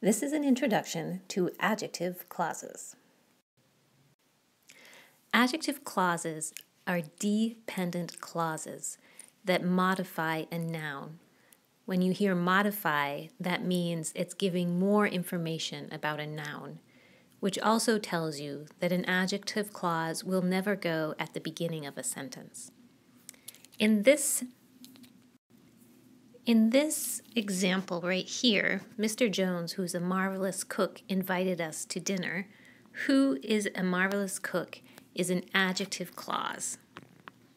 This is an introduction to adjective clauses. Adjective clauses are dependent clauses that modify a noun. When you hear modify, that means it's giving more information about a noun, which also tells you that an adjective clause will never go at the beginning of a sentence. In this example right here, Mr. Jones, who's a marvelous cook, invited us to dinner. Who is a marvelous cook is an adjective clause.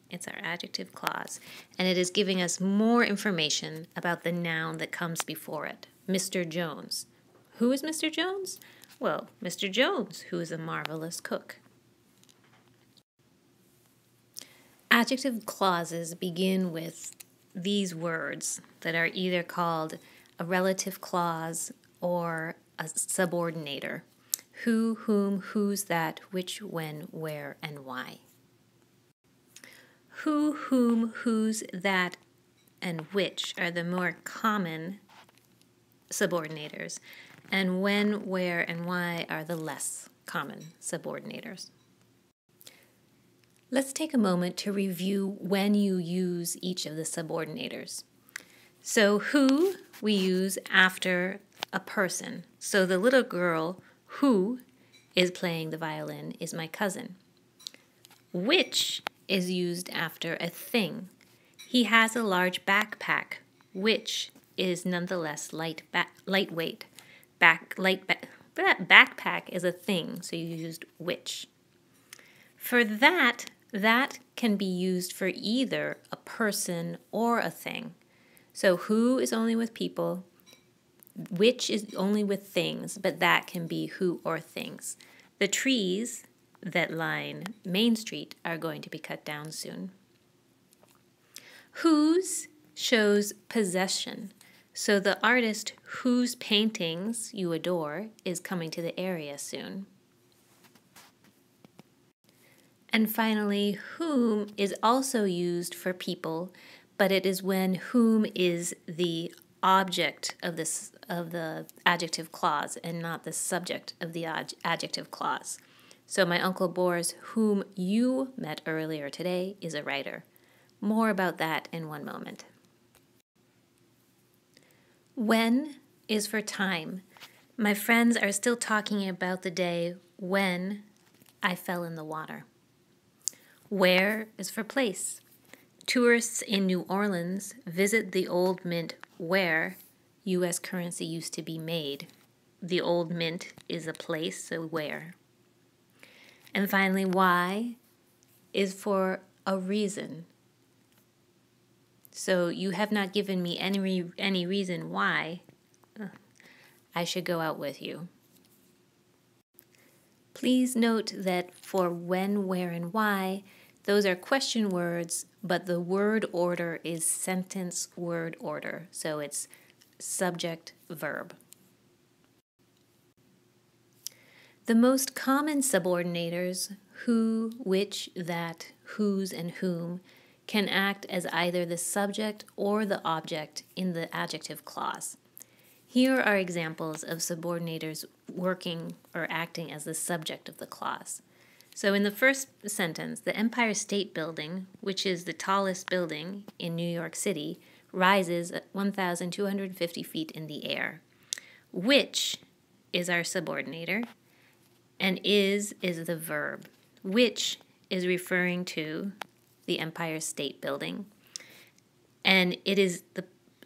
It's our adjective clause, and it is giving us more information about the noun that comes before it, Mr. Jones. Who is Mr. Jones? Well, Mr. Jones, who is a marvelous cook. Adjective clauses begin with these words that are either called a relative clause or a subordinator. Who, whom, whose, that, which, when, where, and why. Who, whom, whose, that, and which are the more common subordinators, and when, where, and why are the less common subordinators. Let's take a moment to review when you use each of the subordinators. So who we use after a person. So the little girl who is playing the violin is my cousin. Which is used after a thing. He has a large backpack, which is nonetheless lightweight. Backpack is a thing, so you used which. For that can be used for either a person or a thing. So who is only with people, which is only with things, but that can be who or things. The trees that line Main Street are going to be cut down soon. Whose shows possession. So the artist whose paintings you adore is coming to the area soon. And finally, whom is also used for people, but it is when whom is the object of the adjective clause and not the subject of the adjective clause. So my Uncle Boris, whom you met earlier today, is a writer. More about that in one moment. When is for time. My friends are still talking about the day when I fell in the water. Where is for place. Tourists in New Orleans visit the old mint where U.S. currency used to be made. The old mint is a place, so where. And finally, why is for a reason. So you have not given me any reason why I should go out with you. Please note that for when, where, and why, those are question words, but the word order is sentence word order. So it's subject, verb. The most common subordinators, who, which, that, whose, and whom, can act as either the subject or the object in the adjective clause. Here are examples of subordinators working or acting as the subject of the clause. So in the first sentence, the Empire State Building, which is the tallest building in New York City, rises at 1,250 feet in the air. Which is our subordinator, and is the verb. Which is referring to the Empire State Building, and it is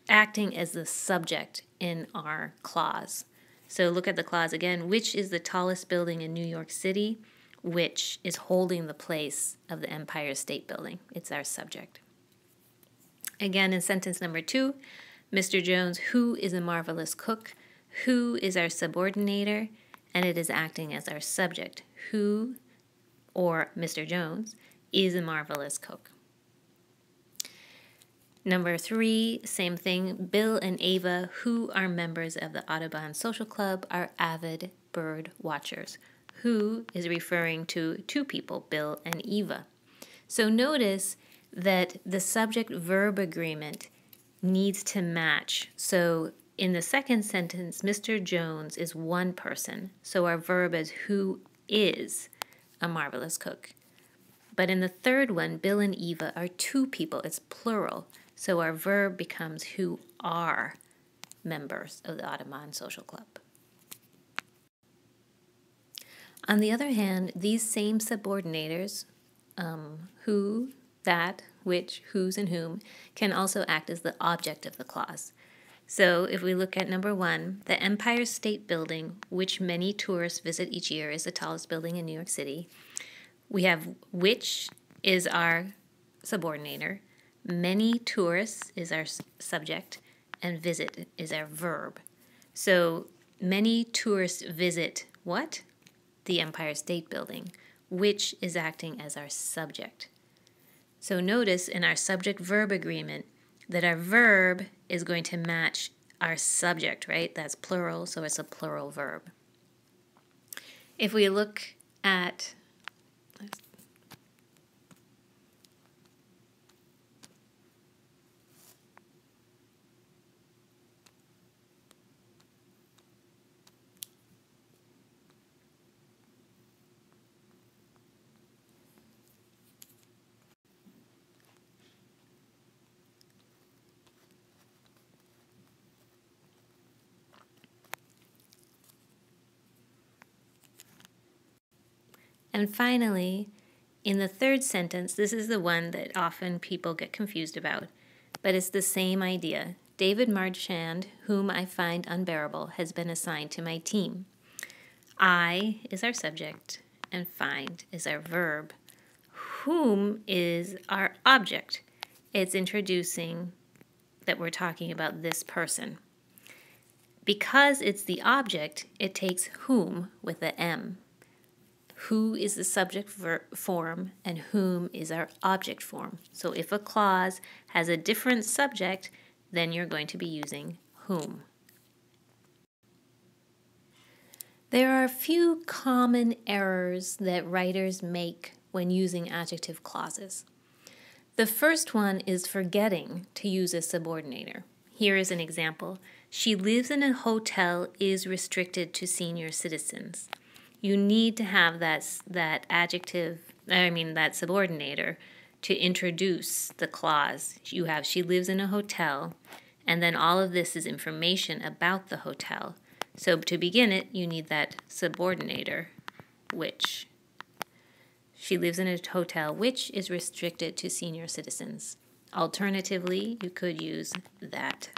acting as the subject in our clause. So look at the clause again. Which is the tallest building in New York City? Which is holding the place of the Empire State Building. It's our subject. Again, in sentence number 2, Mr. Jones, who is a marvelous cook? Who is our subordinator? And it is acting as our subject. Who, or Mr. Jones, is a marvelous cook. Number 3, same thing. Bill and Ava, who are members of the Audubon Social Club, are avid bird watchers. Who is referring to two people, Bill and Eva. So notice that the subject-verb agreement needs to match. So in the second sentence, Mr. Jones is one person, so our verb is who is a marvelous cook. But in the third one, Bill and Eva are two people, it's plural, so our verb becomes who are members of the Audubon Social Club. On the other hand, these same subordinators, who, that, which, whose, and whom, can also act as the object of the clause. So if we look at number 1, the Empire State Building, which many tourists visit each year, is the tallest building in New York City. We have which is our subordinator, many tourists is our subject, and visit is our verb. So many tourists visit what? The Empire State Building, which is acting as our subject. So notice in our subject-verb agreement that our verb is going to match our subject, right? That's plural, so it's a plural verb. If we look at And finally, in the third sentence, this is the one that often people get confused about, but it's the same idea. David Marchand, whom I find unbearable, has been assigned to my team. I is our subject, and find is our verb. Whom is our object. It's introducing that we're talking about this person. Because it's the object, it takes whom with the M. Who is the subject form and whom is our object form. So if a clause has a different subject, then you're going to be using whom. There are a few common errors that writers make when using adjective clauses. The first one is forgetting to use a subordinator. Here is an example. She lives in a hotel is restricted to senior citizens. You need to have that subordinator to introduce the clause. You have she lives in a hotel, and then all of this is information about the hotel. So to begin it, you need that subordinator, which. She lives in a hotel which is restricted to senior citizens. Alternatively, you could use that.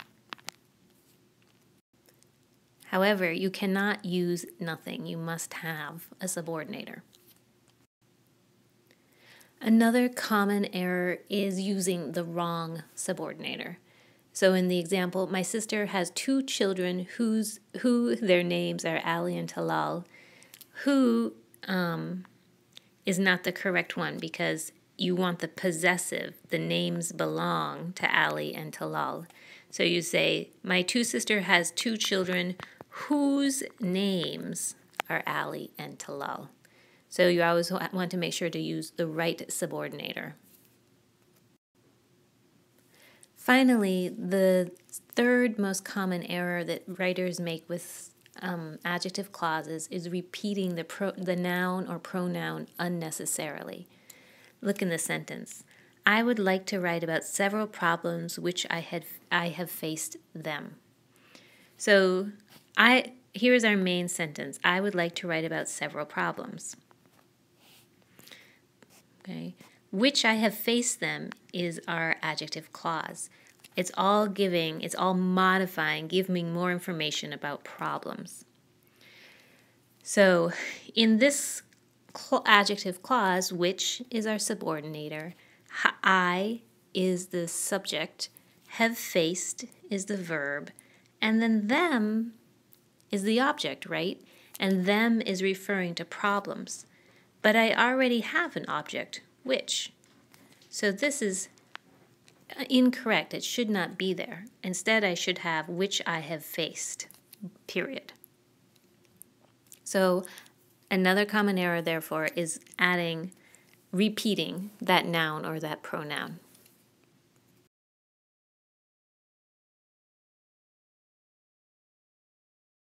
However, you cannot use nothing. You must have a subordinator. Another common error is using the wrong subordinator. So in the example, my sister has 2 children who their names are Ali and Talal. Who is not the correct one because you want the possessive. The names belong to Ali and Talal. So you say, my 2 sister has 2 children whose names are Ali and Talal. So you always want to make sure to use the right subordinator. Finally, the third most common error that writers make with adjective clauses is repeating the noun or pronoun unnecessarily. Look in the sentence. I would like to write about several problems which I have faced them. So here's our main sentence. I would like to write about several problems. Okay. Which I have faced them is our adjective clause. It's all modifying, giving more information about problems. So in this adjective clause, which is our subordinator, I is the subject, have faced is the verb, and then them is the object, right? And them is referring to problems. But I already have an object, which. So this is incorrect. It should not be there. Instead, I should have which I have faced, period. So another common error, therefore, is repeating that noun or that pronoun.